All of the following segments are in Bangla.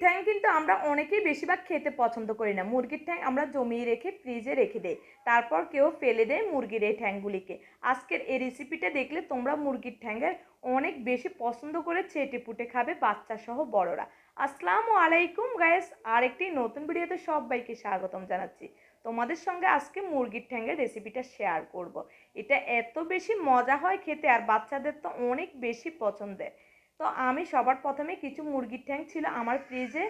ঠ্যাং কিন্তু আমরা অনেকেই বেশিরভাগ খেতে পছন্দ করি না। মুরগির ঠ্যাং আমরা জমিয়ে রেখে ফ্রিজে রেখে দেই, তারপর কেউ ফেলে দেয় মুরগির এই ঠ্যাংগুলিকে। আজকের এই রেসিপিটা দেখলে তোমরা মুরগির ঠ্যাংয়ের অনেক বেশি পছন্দ করে চেটে পুটে খাবে, বাচ্চা সহ বড়রা। আসসালামু আলাইকুম গাইস, আরেকটি নতুন ভিডিওতে সবাইকে স্বাগতম জানাচ্ছি। তোমাদের সঙ্গে আজকে মুরগির ঠ্যাংয়ের রেসিপিটা শেয়ার করব। এটা এত বেশি মজা হয় খেতে, আর বাচ্চাদের তো অনেক বেশি পছন্দের। তো আমি সবার প্রথমে কিছু মুরগির ঠ্যাং ছিল আমার ফ্রিজে,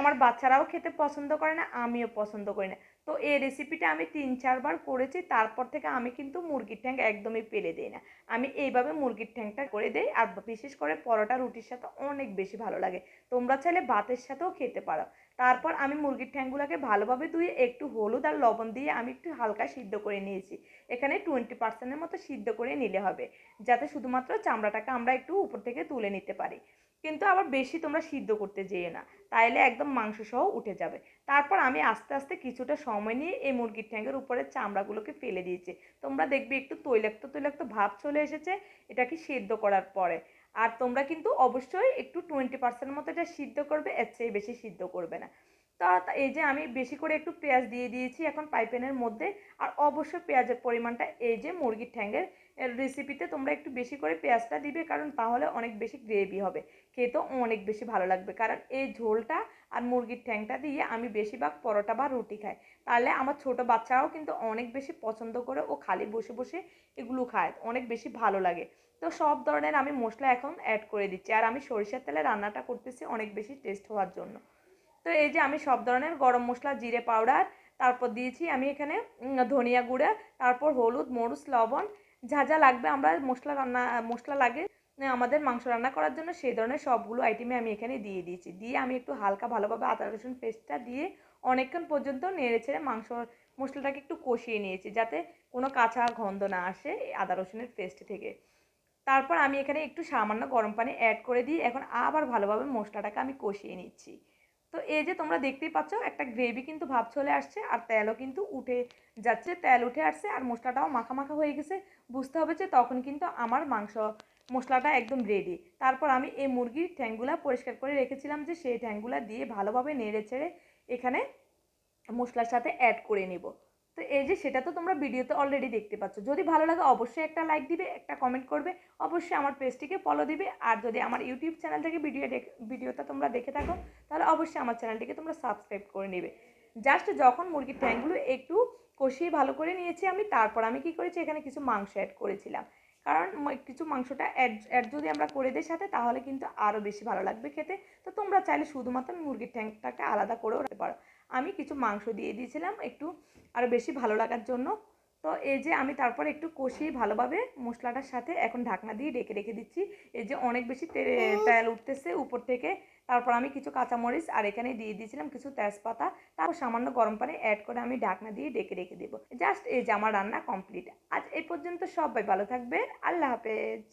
আমার বাচ্চারাও খেতে পছন্দ করে না, আমিও পছন্দ করি না। তো এই রেসিপিটা আমি 3-4 বার করেছি, তারপর থেকে আমি কিন্তু মুরগির ঠ্যাং একদমই ফেলে দিই না। আমি এইভাবে মুরগির ঠ্যাংটা করে দেই, আর বিশেষ করে পরোটা রুটির সাথে অনেক বেশি ভালো লাগে। তোমরা চাইলে ভাতের সাথেও খেতে পারো। তারপর আমি মুরগির ঠ্যাংগুলোকে ভালোভাবে ধুয়ে একটু হলুদ আর লবণ দিয়ে আমি একটু হালকা সিদ্ধ করে নিয়েছি। এখানে 20%-এর মতো সিদ্ধ করে নিলে হবে, যাতে শুধুমাত্র চামড়াটাকে আমরা একটু উপর থেকে তুলে নিতে পারি। কিন্তু আবার বেশি তোমরা সিদ্ধ করতে যেও না, তাইলে একদম মাংস সহ উঠে যাবে। তারপর আমি আস্তে আস্তে কিছুটা সময় নিয়ে এই মুরগির ঠ্যাংয়ের উপরে চামড়াগুলোকে ফেলে দিয়েছি। তোমরা দেখবে একটু তৈলাক্ত তৈলাক্ত ভাব চলে এসেছে এটাকে সিদ্ধ করার পরে। আর তোমরা কিন্তু অবশ্যই একটু 20% মতো এটা সিদ্ধ করবে, এর চেয়ে বেশি সিদ্ধ করবে না। তো এই যে আমি বেশি করে একটু পেঁয়াজ দিয়ে দিয়েছি এখন পাইপ্যানের মধ্যে। আর অবশ্যই পেঁয়াজের পরিমাণটা এই যে মুরগির ঠ্যাংয়ের রেসিপিতে তোমরা একটু বেশি করে পেঁয়াজটা দিবে, কারণ তাহলে অনেক বেশি গ্রেভি হবে, খেতেও অনেক বেশি ভালো লাগবে। কারণ এই ঝোলটা আর মুরগির ঠ্যাংটা দিয়ে আমি বেশিরভাগ পরোটা বা রুটি খাই, তাহলে আমার ছোট বাচ্চারাও কিন্তু অনেক বেশি পছন্দ করে, ও খালি বসে বসে এগুলো খায়, অনেক বেশি ভালো লাগে। তো সব ধরনের আমি মশলা এখন অ্যাড করে দিচ্ছি, আর আমি সরিষার তেলে রান্নাটা করতেছি অনেক বেশি টেস্ট হওয়ার জন্য। তো এই যে আমি সব ধরনের গরম মশলা, জিরে পাউডার, তারপর দিয়েছি আমি এখানে ধনিয়া গুঁড়া, তারপর হলুদ, মরিচ, লবণ, যা যা লাগবে আমরা মশলা লাগে আমাদের মাংস রান্না করার জন্য, সেই ধরনের সবগুলো আইটেমে আমি এখানে দিয়ে দিয়েছি। দিয়ে আমি একটু হালকা ভালোভাবে আদা রসুন পেস্টটা দিয়ে অনেকক্ষণ পর্যন্ত নেড়ে ছেড়ে মশলাটাকে একটু কষিয়ে নিয়েছি, যাতে কোনো কাঁচা গন্ধ না আসে এই আদা রসুনের পেস্ট থেকে। তারপর আমি এখানে একটু সামান্য গরম পানি অ্যাড করে দিয়ে এখন আবার ভালোভাবে মশলাটাকে আমি কষিয়ে নিচ্ছি। তো এই যে তোমরা দেখতেই পাচ্ছ একটা গ্রেভি কিন্তু ভাব চলে আসছে, আর তেলও কিন্তু উঠে যাচ্ছে, তেল উঠে আসছে, আর মশলাটাও মাখা মাখা হয়ে গেছে। বুঝতে হবে যে তখন কিন্তু আমার মশলাটা একদম রেডি। তারপর আমি এই মুরগির ঠ্যাংগুলা পরিষ্কার করে রেখেছিলাম যে, সেই ঠ্যাংগুলা দিয়ে ভালোভাবে নেড়ে চেড়ে এখানে মশলার সাথে অ্যাড করে নেব। তো এই যে সেটা তো তোমরা ভিডিওতে অলরেডি দেখতে পাচ্ছ। যদি ভালো লাগে অবশ্যই একটা লাইক দিবে, একটা কমেন্ট করবে, অবশ্যই আমার পেজটিকে ফলো দিবে। আর যদি আমার ইউটিউব চ্যানেল থেকে ভিডিওটা তোমরা দেখে থাকো, তাহলে অবশ্যই আমার চ্যানেলটিকে তোমরা সাবস্ক্রাইব করে নেবে। জাস্ট যখন মুরগির ঠ্যাংগুলো একটু কষিয়ে ভালো করে নিয়েছি আমি, তারপর আমি কি করেছি এখানে কিছু মাংস অ্যাড করেছিলাম। কারণ কিছু মাংসটা অ্যাড যদি আমরা করে দিই সাথে, তাহলে কিন্তু আরও বেশি ভালো লাগবে খেতে। তো তোমরা চাইলে শুধুমাত্র মুরগির ঠ্যাংটাকে আলাদা করেও রাখতে পারো। আমি কিছু মাংস দিয়ে দিয়েছিলাম একটু আরও বেশি ভালো লাগার জন্য। তো এই যে আমি তারপর একটু কষিয়ে ভালোভাবে মশলাটার সাথে এখন ঢাকনা দিয়ে রেখে রেখে দিচ্ছি। এই যে অনেক বেশি তেল উঠতেছে উপর থেকে। তারপর আমি কিছু কাঁচামরিচ আর এখানে দিয়ে দিয়েছিলাম কিছু তেজপাতা, তারপর সামান্য গরম পানি অ্যাড করে আমি ঢাকনা দিয়ে ঢেকে রেখে দেবো। জাস্ট এই যে আমার রান্না কমপ্লিট। আজ এই পর্যন্ত, সবাই ভালো থাকবে, আল্লাহ হাফেজ।